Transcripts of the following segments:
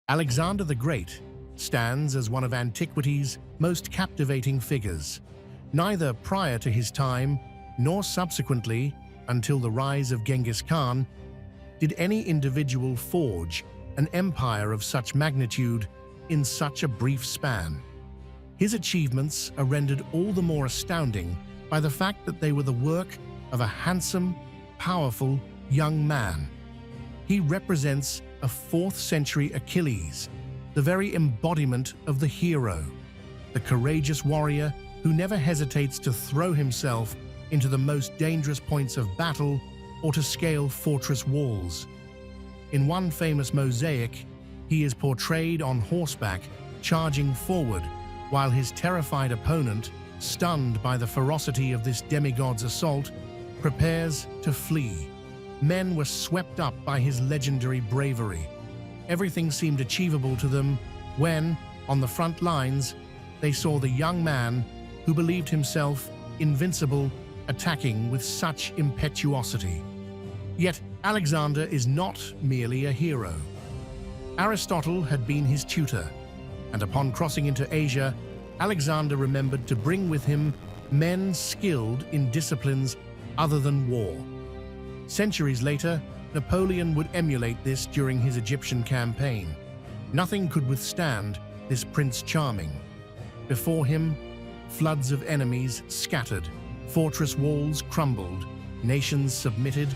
Alexander the Great stands as one of antiquity's most captivating figures. Neither prior to his time nor subsequently, until the rise of Genghis Khan, did any individual forge an empire of such magnitude in such a brief span. His achievements are rendered all the more astounding by the fact that they were the work of a handsome, powerful young man. He represents a 4th century Achilles, the very embodiment of the hero, the courageous warrior who never hesitates to throw himself into the most dangerous points of battle or to scale fortress walls. In one famous mosaic, he is portrayed on horseback, charging forward, while his terrified opponent, stunned by the ferocity of this demigod's assault, prepares to flee. Men were swept up by his legendary bravery. Everything seemed achievable to them when, on the front lines, they saw the young man who believed himself invincible attacking with such impetuosity. Yet Alexander is not merely a hero. Aristotle had been his tutor, and upon crossing into Asia, Alexander remembered to bring with him men skilled in disciplines other than war. Centuries later, Napoleon would emulate this during his Egyptian campaign. Nothing could withstand this Prince Charming. Before him, floods of enemies scattered, fortress walls crumbled, nations submitted,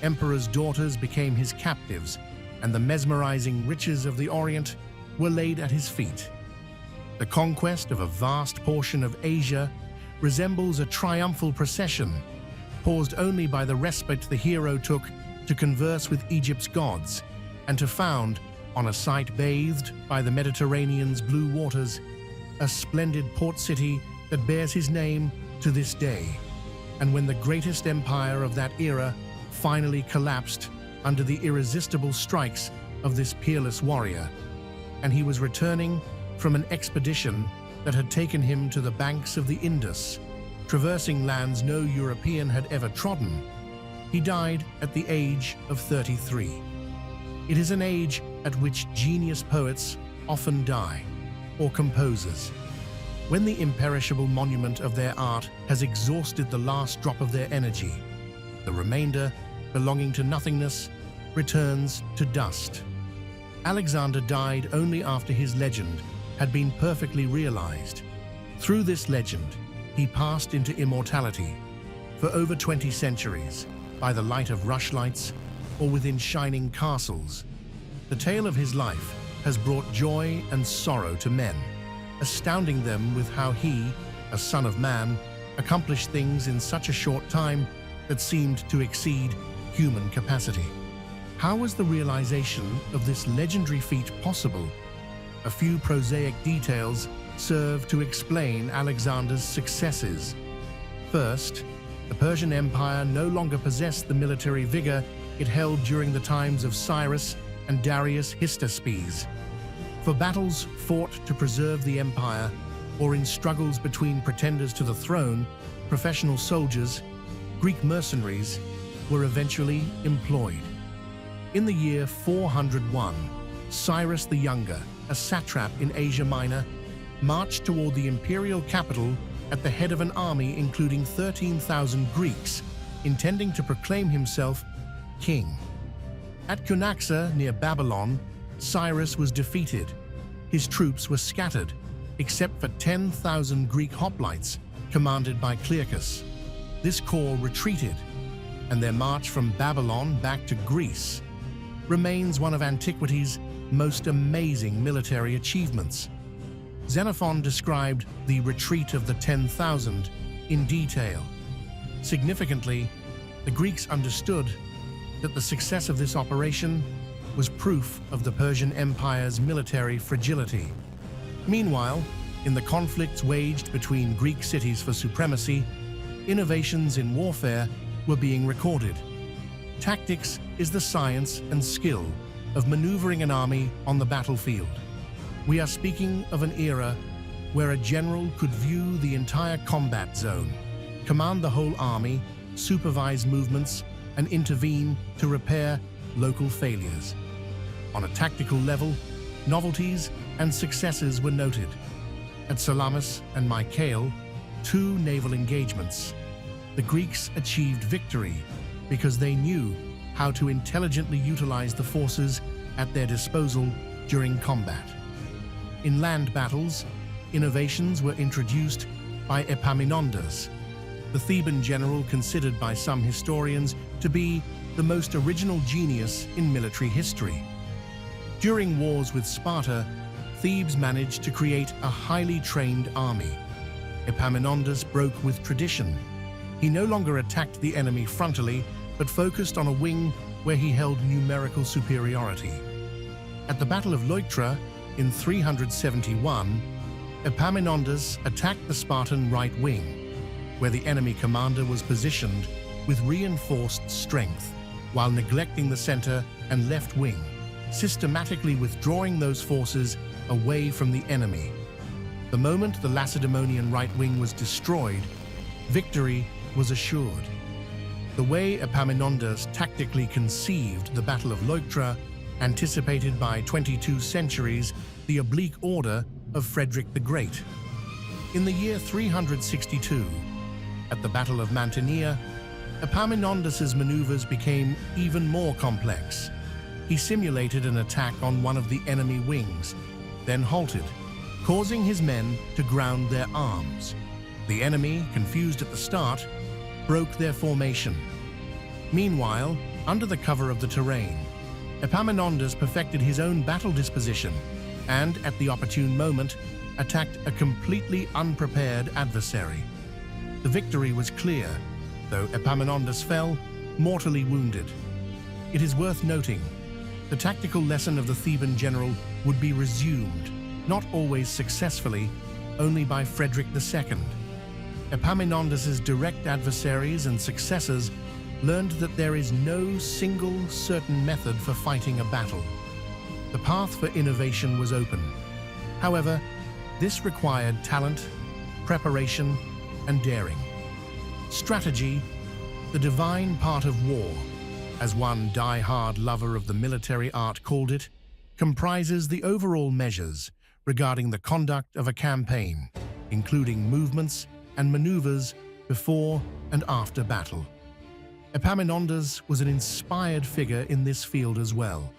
emperors' daughters became his captives, and the mesmerizing riches of the Orient were laid at his feet. The conquest of a vast portion of Asia resembles a triumphal procession, paused only by the respite the hero took to converse with Egypt's gods and to found, on a site bathed by the Mediterranean's blue waters, a splendid port city that bears his name to this day. And when the greatest empire of that era finally collapsed under the irresistible strikes of this peerless warrior, and he was returning from an expedition that had taken him to the banks of the Indus, traversing lands no European had ever trodden, he died at the age of 33. It is an age at which genius poets often die, or composers. When the imperishable monument of their art has exhausted the last drop of their energy, the remainder, belonging to nothingness, returns to dust. Alexander died only after his legend had been perfectly realized. Through this legend, he passed into immortality for over 20 centuries, by the light of rushlights or within shining castles. The tale of his life has brought joy and sorrow to men, astounding them with how he, a son of man, accomplished things in such a short time that seemed to exceed human capacity. How was the realization of this legendary feat possible? A few prosaic details serve to explain Alexander's successes. First, the Persian Empire no longer possessed the military vigor it held during the times of Cyrus and Darius Hystaspes. For battles fought to preserve the empire, or in struggles between pretenders to the throne, professional soldiers, Greek mercenaries, were eventually employed. In the year 401, Cyrus the Younger, a satrap in Asia Minor, marched toward the imperial capital at the head of an army including 13,000 Greeks, intending to proclaim himself king. At Cunaxa, near Babylon, Cyrus was defeated. His troops were scattered, except for 10,000 Greek hoplites, commanded by Clearchus. This corps retreated, and their march from Babylon back to Greece remains one of antiquity's most amazing military achievements. Xenophon described the retreat of the 10,000 in detail. Significantly, the Greeks understood that the success of this operation was proof of the Persian Empire's military fragility. Meanwhile, in the conflicts waged between Greek cities for supremacy, innovations in warfare were being recorded. Tactics is the science and skill of maneuvering an army on the battlefield. We are speaking of an era where a general could view the entire combat zone, command the whole army, supervise movements, and intervene to repair local failures. On a tactical level, novelties and successes were noted. At Salamis and Mycale, 2 naval engagements, the Greeks achieved victory because they knew how to intelligently utilize the forces at their disposal during combat. In land battles, innovations were introduced by Epaminondas, the Theban general considered by some historians to be the most original genius in military history. During wars with Sparta, Thebes managed to create a highly trained army. Epaminondas broke with tradition. He no longer attacked the enemy frontally, but focused on a wing where he held numerical superiority. At the Battle of Leuctra in 371, Epaminondas attacked the Spartan right wing, where the enemy commander was positioned with reinforced strength, while neglecting the center and left wing, systematically withdrawing those forces away from the enemy. The moment the Lacedaemonian right wing was destroyed, victory was assured. The way Epaminondas tactically conceived the Battle of Leuctra anticipated by 22 centuries the Oblique order of Frederick the Great. In the year 362, at the Battle of Mantinea, Epaminondas' maneuvers became even more complex. He simulated an attack on one of the enemy wings, then halted, causing his men to ground their arms. The enemy, confused at the start, broke their formation. Meanwhile, under the cover of the terrain, Epaminondas perfected his own battle disposition and, at the opportune moment, attacked a completely unprepared adversary. The victory was clear, though Epaminondas fell, mortally wounded. It is worth noting, the tactical lesson of the Theban general would be resumed, not always successfully, only by Frederick II. Epaminondas' direct adversaries and successors learned that there is no single certain method for fighting a battle. The path for innovation was open. However, this required talent, preparation, and daring. Strategy, the divine part of war, as one die-hard lover of the military art called it, comprises the overall measures regarding the conduct of a campaign, including movements and maneuvers before and after battle. Epaminondas was an inspired figure in this field as well.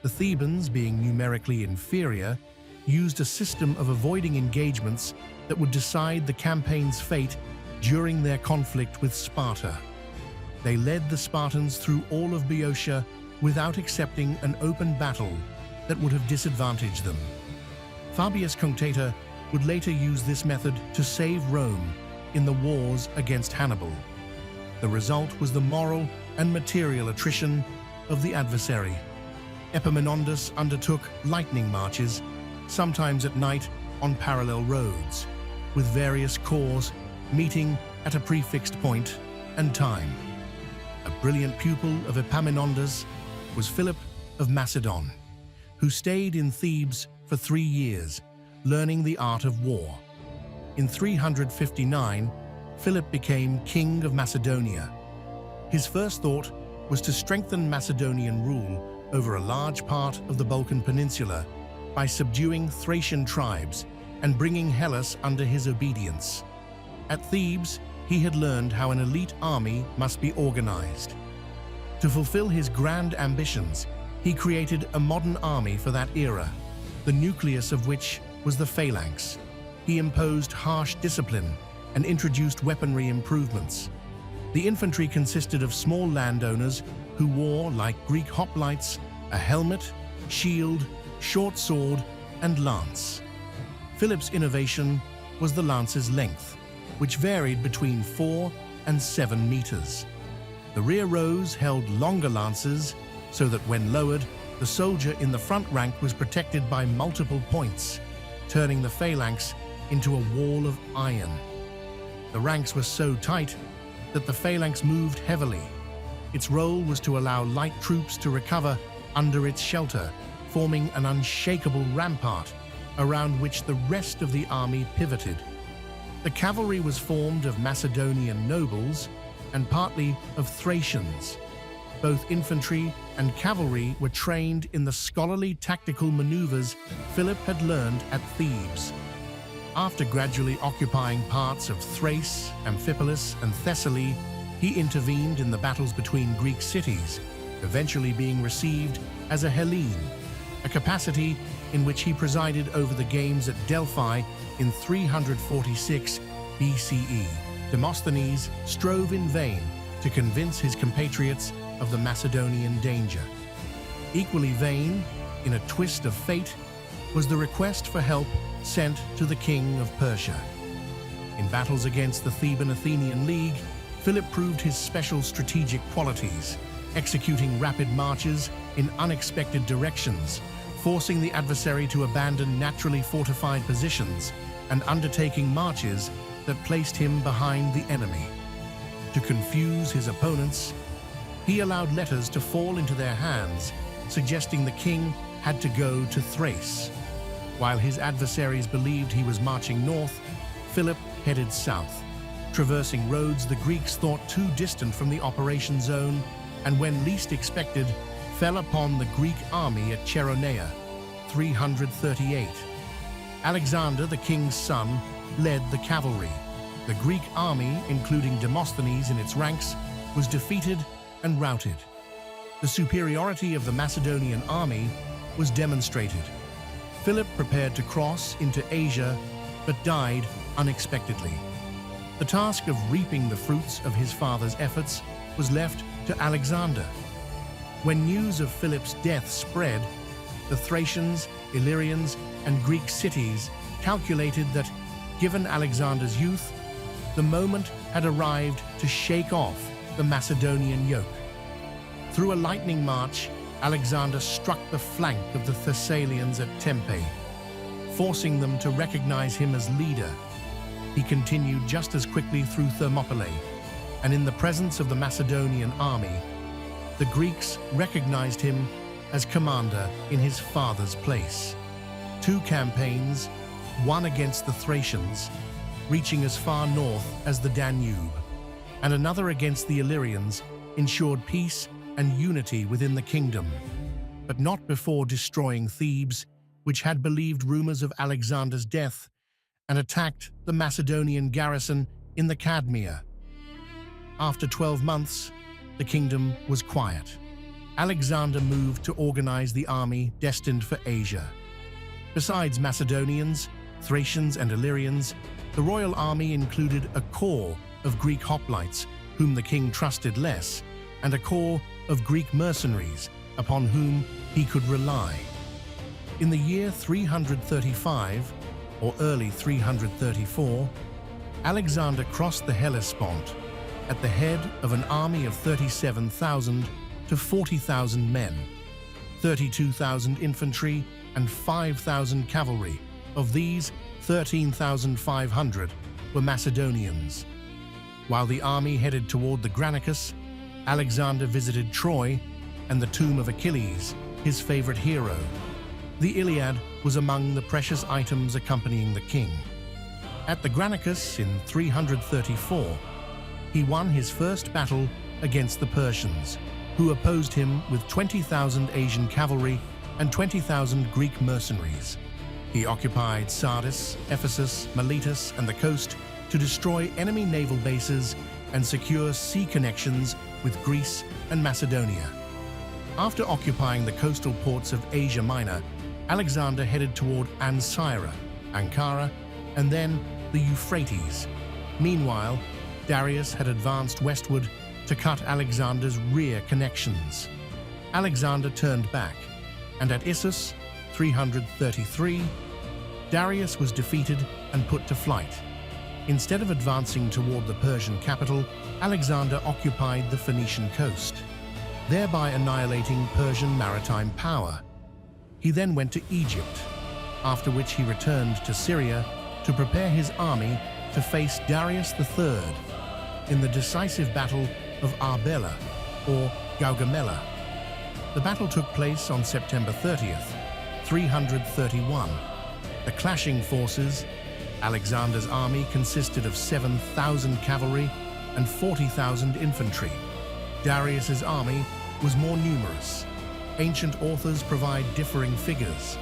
The Thebans, being numerically inferior, used a system of avoiding engagements that would decide the campaign's fate during their conflict with Sparta. They led the Spartans through all of Boeotia without accepting an open battle that would have disadvantaged them. Fabius Cunctator would later use this method to save Rome in the wars against Hannibal. The result was the moral and material attrition of the adversary. Epaminondas undertook lightning marches, sometimes at night on parallel roads, with various corps meeting at a prefixed point and time. A brilliant pupil of Epaminondas was Philip of Macedon, who stayed in Thebes for 3 years, learning the art of war. In 359, Philip became king of Macedonia. His first thought was to strengthen Macedonian rule over a large part of the Balkan Peninsula by subduing Thracian tribes and bringing Hellas under his obedience. At Thebes, he had learned how an elite army must be organized. To fulfill his grand ambitions, he created a modern army for that era, the nucleus of which was the Phalanx. He imposed harsh discipline and introduced weaponry improvements. The infantry consisted of small landowners who wore, like Greek hoplites, a helmet, shield, short sword, and lance. Philip's innovation was the lance's length, which varied between 4 and 7 meters. The rear rows held longer lances so that when lowered, the soldier in the front rank was protected by multiple points, turning the phalanx into a wall of iron. The ranks were so tight that the phalanx moved heavily. Its role was to allow light troops to recover under its shelter, forming an unshakable rampart around which the rest of the army pivoted. The cavalry was formed of Macedonian nobles and partly of Thracians. Both infantry and cavalry were trained in the scholarly tactical maneuvers Philip had learned at Thebes. After gradually occupying parts of Thrace, Amphipolis, and Thessaly, he intervened in the battles between Greek cities, eventually being received as a Hellene, a capacity in which he presided over the games at Delphi in 346 BCE. Demosthenes strove in vain to convince his compatriots of the Macedonian danger. Equally vain, in a twist of fate, was the request for help sent to the king of Persia. In battles against the Theban Athenian League, Philip proved his special strategic qualities, executing rapid marches in unexpected directions, forcing the adversary to abandon naturally fortified positions, and undertaking marches that placed him behind the enemy. To confuse his opponents, he allowed letters to fall into their hands, suggesting the king had to go to Thrace. While his adversaries believed he was marching north, Philip headed south, traversing roads the Greeks thought too distant from the operation zone, and when least expected, fell upon the Greek army at Chaeronea, 338. Alexander, the king's son, led the cavalry. The Greek army, including Demosthenes in its ranks, was defeated and routed. The superiority of the Macedonian army was demonstrated. Philip prepared to cross into Asia, but died unexpectedly. The task of reaping the fruits of his father's efforts was left to Alexander. When news of Philip's death spread, the Thracians, Illyrians, and Greek cities calculated that, given Alexander's youth, the moment had arrived to shake off the Macedonian yoke. Through a lightning march, Alexander struck the flank of the Thessalians at Tempe, forcing them to recognize him as leader. He continued just as quickly through Thermopylae, and in the presence of the Macedonian army, the Greeks recognized him as commander in his father's place. 2 campaigns, one against the Thracians, reaching as far north as the Danube, and another against the Illyrians, ensured peace and unity within the kingdom, but not before destroying Thebes, which had believed rumors of Alexander's death and attacked the Macedonian garrison in the Cadmea. After 12 months, the kingdom was quiet. Alexander moved to organize the army destined for Asia. Besides Macedonians, Thracians, and Illyrians, the royal army included a corps of Greek hoplites, whom the king trusted less, and a corps of Greek mercenaries, upon whom he could rely. In the year 335, or early 334, Alexander crossed the Hellespont at the head of an army of 37,000 to 40,000 men, 32,000 infantry, and 5,000 cavalry. Of these, 13,500 were Macedonians. While the army headed toward the Granicus, Alexander visited Troy and the tomb of Achilles, his favorite hero. The Iliad was among the precious items accompanying the king. At the Granicus in 334, he won his first battle against the Persians, who opposed him with 20,000 Asian cavalry and 20,000 Greek mercenaries. He occupied Sardis, Ephesus, Miletus, and the coast to destroy enemy naval bases and secure sea connections with Greece and Macedonia. After occupying the coastal ports of Asia Minor, Alexander headed toward Ancyra, Ankara, and then the Euphrates. Meanwhile, Darius had advanced westward to cut Alexander's rear connections. Alexander turned back, and at Issus, 333, Darius was defeated and put to flight. Instead of advancing toward the Persian capital, Alexander occupied the Phoenician coast, thereby annihilating Persian maritime power. He then went to Egypt, after which he returned to Syria to prepare his army to face Darius III in the decisive Battle of Arbela, or Gaugamela. The battle took place on September 30th, 331. The clashing forces, Alexander's army consisted of 7,000 cavalry and 40,000 infantry. Darius's army was more numerous. Ancient authors provide differing figures.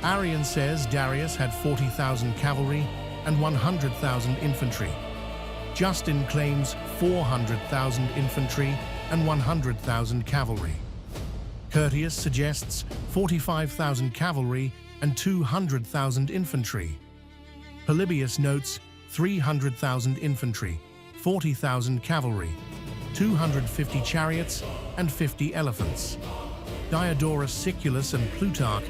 Arrian says Darius had 40,000 cavalry and 100,000 infantry. Justin claims 400,000 infantry and 100,000 cavalry. Curtius suggests 45,000 cavalry and 200,000 infantry. Polybius notes 300,000 infantry, 40,000 cavalry, 250 chariots, and 50 elephants. Diodorus Siculus and Plutarch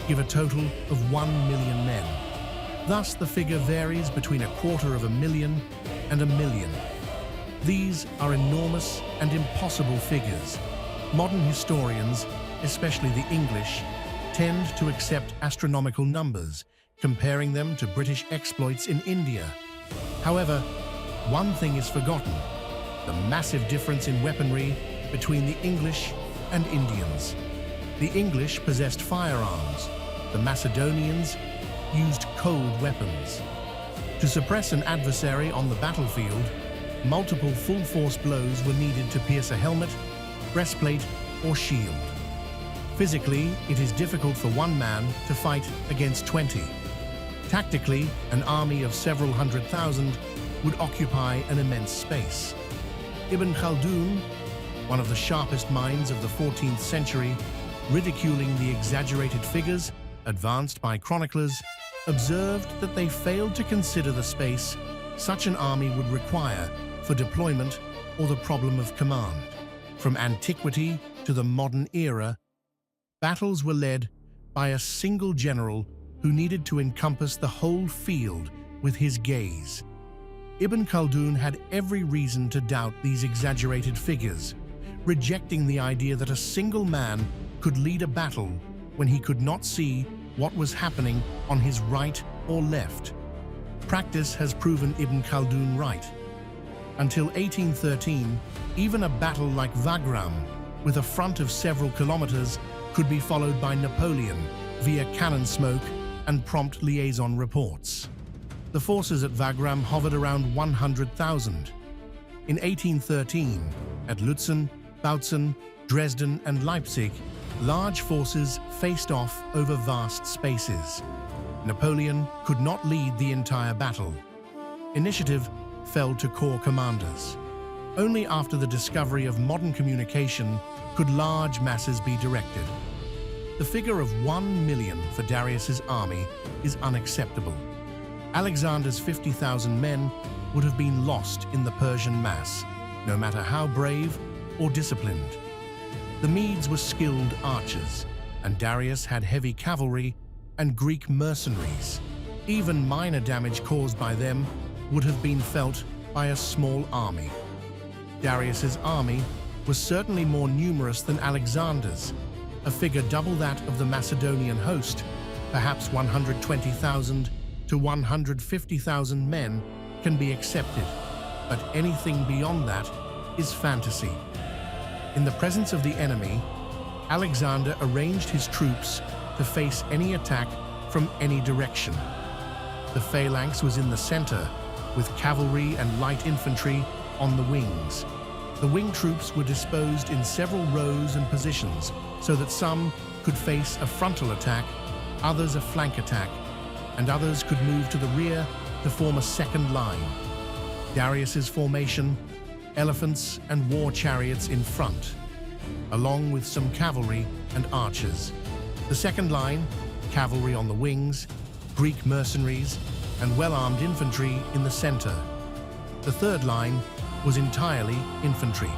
give a total of 1 million men. Thus, the figure varies between 250,000 and 1 million. These are enormous and impossible figures. Modern historians, especially the English, tend to accept astronomical numbers, comparing them to British exploits in India. However, one thing is forgotten: the massive difference in weaponry between the English and Indians. The English possessed firearms. The Macedonians used cold weapons. To suppress an adversary on the battlefield, multiple full-force blows were needed to pierce a helmet, breastplate, or shield. Physically, it is difficult for one man to fight against 20. Tactically, an army of several 100,000 would occupy an immense space. Ibn Khaldun, one of the sharpest minds of the 14th century, ridiculing the exaggerated figures advanced by chroniclers, observed that they failed to consider the space such an army would require for deployment or the problem of command. From antiquity to the modern era, battles were led by a single general who needed to encompass the whole field with his gaze. Ibn Khaldun had every reason to doubt these exaggerated figures, rejecting the idea that a single man could lead a battle when he could not see what was happening on his right or left. Practice has proven Ibn Khaldun right. Until 1813, even a battle like Wagram, with a front of several kilometers, could be followed by Napoleon via cannon smoke and prompt liaison reports. The forces at Wagram hovered around 100,000. In 1813, at Lutzen, Bautzen, Dresden, and Leipzig, large forces faced off over vast spaces. Napoleon could not lead the entire battle. Initiative fell to corps commanders. Only after the discovery of modern communication could large masses be directed. The figure of 1 million for Darius's army is unacceptable. Alexander's 50,000 men would have been lost in the Persian mass, no matter how brave or disciplined. The Medes were skilled archers, and Darius had heavy cavalry and Greek mercenaries. Even minor damage caused by them would have been felt by a small army. Darius's army was certainly more numerous than Alexander's, a figure double that of the Macedonian host. Perhaps 120,000 to 150,000 men can be accepted, but anything beyond that is fantasy. In the presence of the enemy, Alexander arranged his troops to face any attack from any direction. The phalanx was in the center, with cavalry and light infantry on the wings. The wing troops were disposed in several rows and positions, so that some could face a frontal attack, others a flank attack, and others could move to the rear to form a second line. Darius's formation: elephants and war chariots in front, along with some cavalry and archers. The second line: cavalry on the wings, Greek mercenaries, and well-armed infantry in the center. The third line was entirely infantry.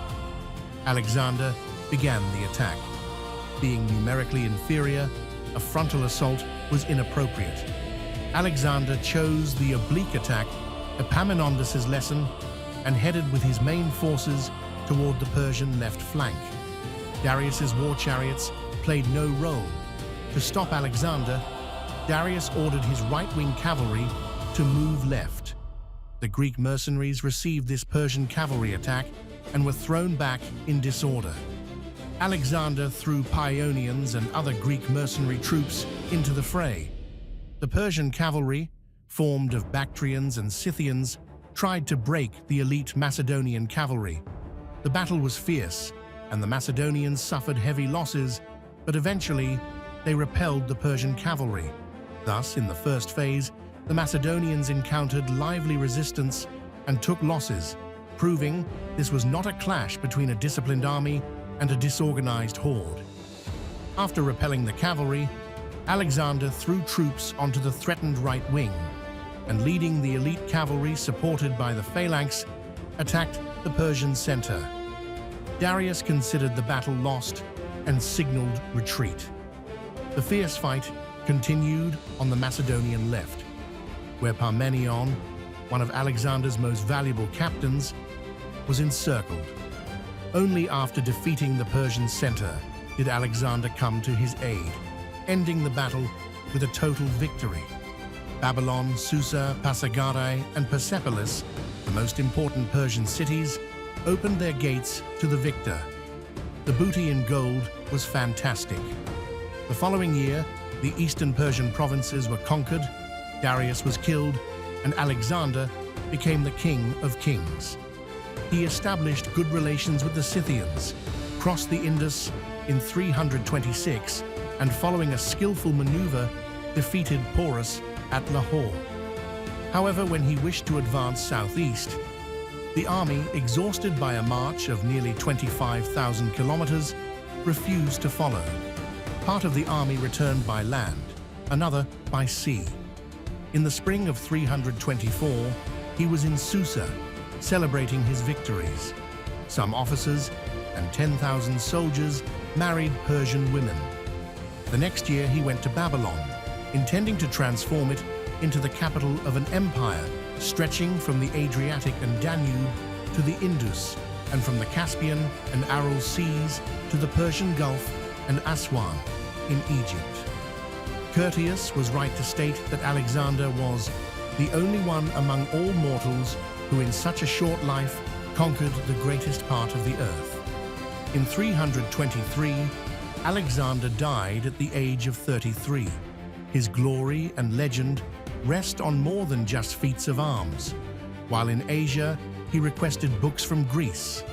Alexander began the attack. Being numerically inferior, a frontal assault was inappropriate. Alexander chose the oblique attack, Epaminondas' lesson, and headed with his main forces toward the Persian left flank. Darius's war chariots played no role. To stop Alexander, Darius ordered his right-wing cavalry to move left. The Greek mercenaries received this Persian cavalry attack and were thrown back in disorder. Alexander threw Paeonians and other Greek mercenary troops into the fray. The Persian cavalry, formed of Bactrians and Scythians, tried to break the elite Macedonian cavalry. The battle was fierce, and the Macedonians suffered heavy losses, but eventually they repelled the Persian cavalry. Thus, in the first phase, the Macedonians encountered lively resistance and took losses, proving this was not a clash between a disciplined army and a disorganized horde. After repelling the cavalry, Alexander threw troops onto the threatened right wing, and leading the elite cavalry supported by the Phalanx, attacked the Persian center. Darius considered the battle lost and signaled retreat. The fierce fight continued on the Macedonian left, where Parmenion, one of Alexander's most valuable captains, was encircled. Only after defeating the Persian center did Alexander come to his aid, ending the battle with a total victory. Babylon, Susa, Pasargadae, and Persepolis, the most important Persian cities, opened their gates to the victor. The booty in gold was fantastic. The following year, the eastern Persian provinces were conquered, Darius was killed, and Alexander became the king of kings. He established good relations with the Scythians, crossed the Indus in 326, and following a skillful maneuver, defeated Porus at Lahore. However, when he wished to advance southeast, the army, exhausted by a march of nearly 25,000 kilometers, refused to follow. Part of the army returned by land, another by sea. In the spring of 324, he was in Susa, celebrating his victories. Some officers and 10,000 soldiers married Persian women. The next year he went to Babylon, intending to transform it into the capital of an empire stretching from the Adriatic and Danube to the Indus, and from the Caspian and Aral seas to the Persian Gulf and Aswan in Egypt. Curtius was right to state that Alexander was the only one among all mortals who in such a short life conquered the greatest part of the earth. In 323, Alexander died at the age of 33. His glory and legend rest on more than just feats of arms. While in Asia, he requested books from Greece.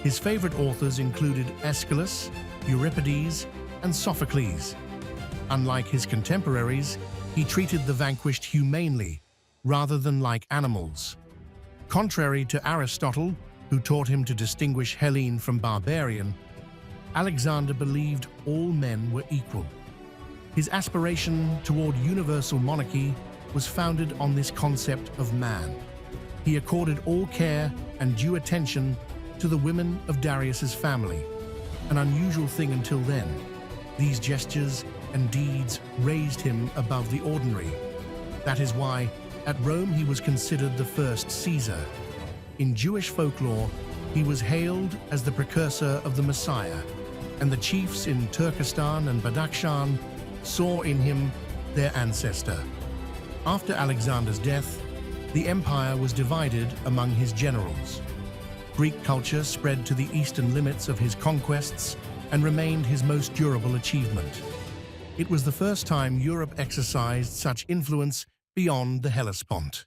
His favorite authors included Aeschylus, Euripides, and Sophocles. Unlike his contemporaries, he treated the vanquished humanely, rather than like animals. Contrary to Aristotle, who taught him to distinguish Hellene from barbarian, Alexander believed all men were equal. His aspiration toward universal monarchy was founded on this concept of man. He accorded all care and due attention to the women of Darius's family, an unusual thing until then. These gestures and deeds raised him above the ordinary. That is why, at Rome, he was considered the first Caesar. In Jewish folklore, he was hailed as the precursor of the Messiah, and the chiefs in Turkestan and Badakhshan saw in him their ancestor. After Alexander's death, the empire was divided among his generals. Greek culture spread to the eastern limits of his conquests and remained his most durable achievement. It was the first time Europe exercised such influence beyond the Hellespont.